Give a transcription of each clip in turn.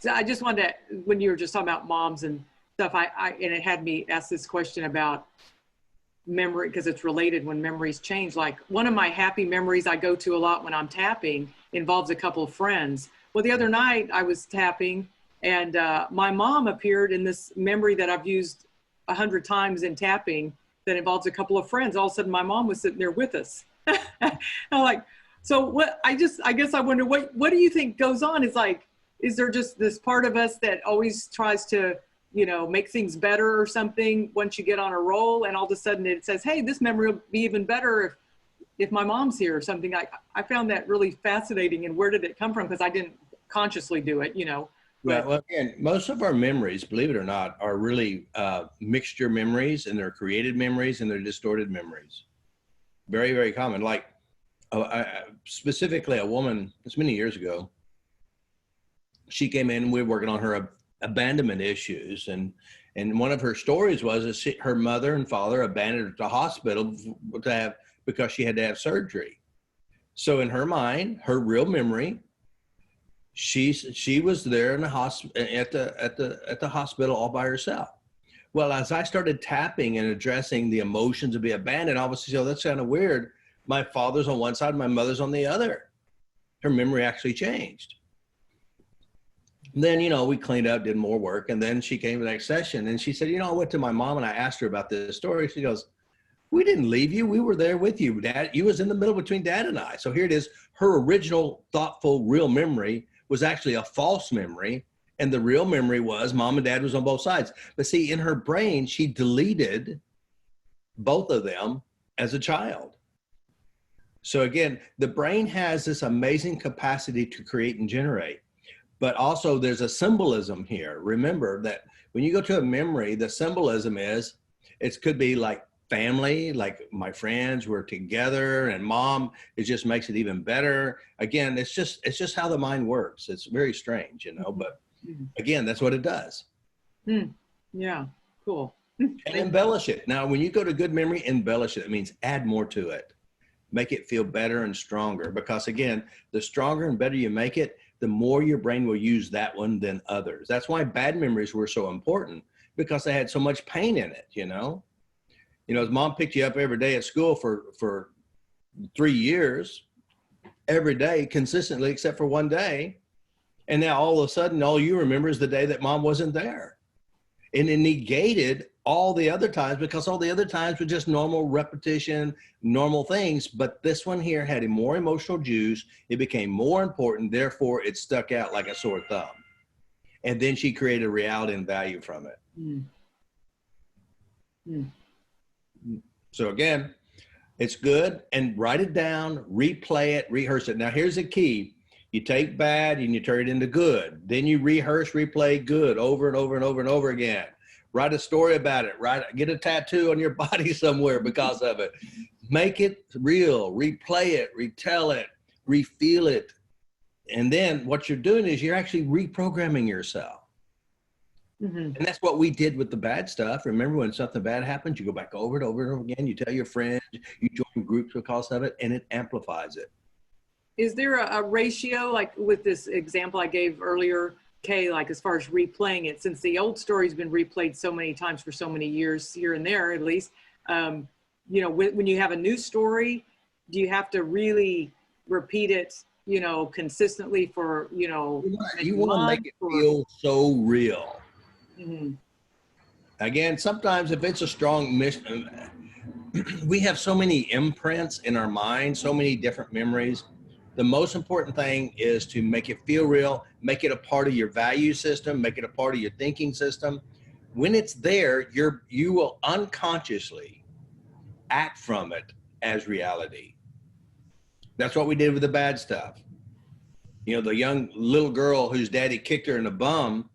So I just wanted to, when you were just talking about moms and stuff, and it had me ask this question about memory, because it's related when memories change. Like one of my happy memories I go to a lot when I'm tapping involves a couple of friends. Well, the other night I was tapping and my mom appeared in this memory that I've used 100 times in tapping that involves a couple of friends. All of a sudden my mom was sitting there with us. I'm like, so what, I guess I wonder, what do you think goes on? Is there just this part of us that always tries to, make things better or something once you get on a roll, and all of a sudden it says, hey, this memory will be even better if my mom's here or something? I found that really fascinating. And where did it come from? Because I didn't consciously do it, But, well, again, most of our memories, believe it or not, are really mixture memories, and they're created memories and they're distorted memories. Very, very common. Like specifically a woman, this many years ago, she came in, we were working on her abandonment issues. And one of her stories was that her mother and father abandoned her to the hospital because she had to have surgery. So in her mind, her real memory, she was there in the at the hospital all by herself. Well, as I started tapping and addressing the emotions of being abandoned, I was saying, oh, that's kind of weird. My father's on one side, my mother's on the other. Her memory actually changed. And then, we cleaned up, did more work. And then she came to the next session and she said, I went to my mom and I asked her about this story. She goes, we didn't leave you. We were there with you, Dad. You was in the middle between Dad and I. So here it is. Her original thoughtful, real memory was actually a false memory. And the real memory was Mom and Dad was on both sides. But see, in her brain, she deleted both of them as a child. So again, the brain has this amazing capacity to create and generate. But also there's a symbolism here. Remember that when you go to a memory, the symbolism is, it could be like family, like my friends were together, and mom, it just makes it even better. Again, it's just how the mind works. It's very strange, but again, that's what it does. Yeah, cool. And embellish it. Now, when you go to good memory, embellish it. It means add more to it. Make it feel better and stronger, because again, the stronger and better you make it, the more your brain will use that one than others. That's why bad memories were so important, because they had so much pain in it, as mom picked you up every day at school for 3 years, every day consistently, except for one day. And now all of a sudden, all you remember is the day that mom wasn't there. And it negated all the other times, because all the other times were just normal repetition, normal things. But this one here had a more emotional juice. It became more important. Therefore, it stuck out like a sore thumb. And then she created reality and value from it. So again, it's good. And write it down, replay it, rehearse it. Now, here's the key. You take bad and you turn it into good. Then you rehearse, replay good over and over and over and over again. Write a story about it. Get a tattoo on your body somewhere because of it. Make it real. Replay it, retell it, refeel it. And then what you're doing is you're actually reprogramming yourself. And that's what we did with the bad stuff. Remember, when something bad happens, you go back over and over and over again. You tell your friends, you join groups because of it, and it amplifies it. Is there a ratio, like with this example I gave earlier, Kay, like as far as replaying it, since the old story's been replayed so many times for so many years, here and there at least, when you have a new story, do you have to really repeat it, consistently for, you want to make it feel so real. Again, sometimes if it's a strong mission, we have so many imprints in our mind, so many different memories. The most important thing is to make it feel real, make it a part of your value system, make it a part of your thinking system. When it's there, you will unconsciously act from it as reality. That's what we did with the bad stuff. The young little girl whose daddy kicked her in the bum,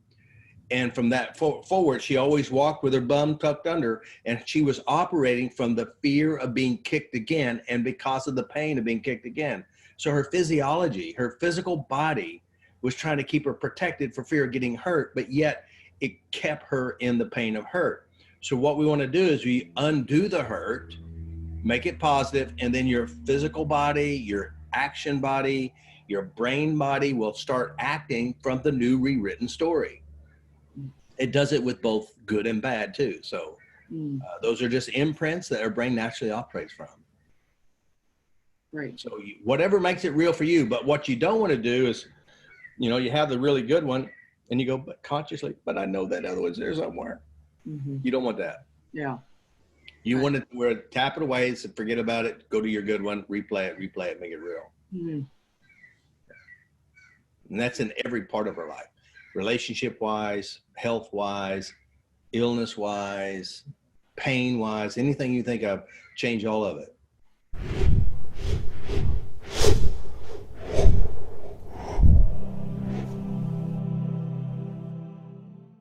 and from that forward, she always walked with her bum tucked under, and she was operating from the fear of being kicked again, and because of the pain of being kicked again. So her physiology, her physical body was trying to keep her protected for fear of getting hurt, but yet it kept her in the pain of hurt. So what we want to do is we undo the hurt, make it positive, and then your physical body, your action body, your brain body will start acting from the new rewritten story. It does it with both good and bad too. So those are just imprints that our brain naturally operates from. Right. So whatever makes it real for you, but what you don't want to do is, you have the really good one and you go, but consciously, but I know that other one's there somewhere. You don't want that. Yeah. You want it where tap it away, so forget about it, go to your good one, replay it, make it real. And that's in every part of our life, relationship-wise, health-wise, illness-wise, pain-wise, anything you think of, change all of it.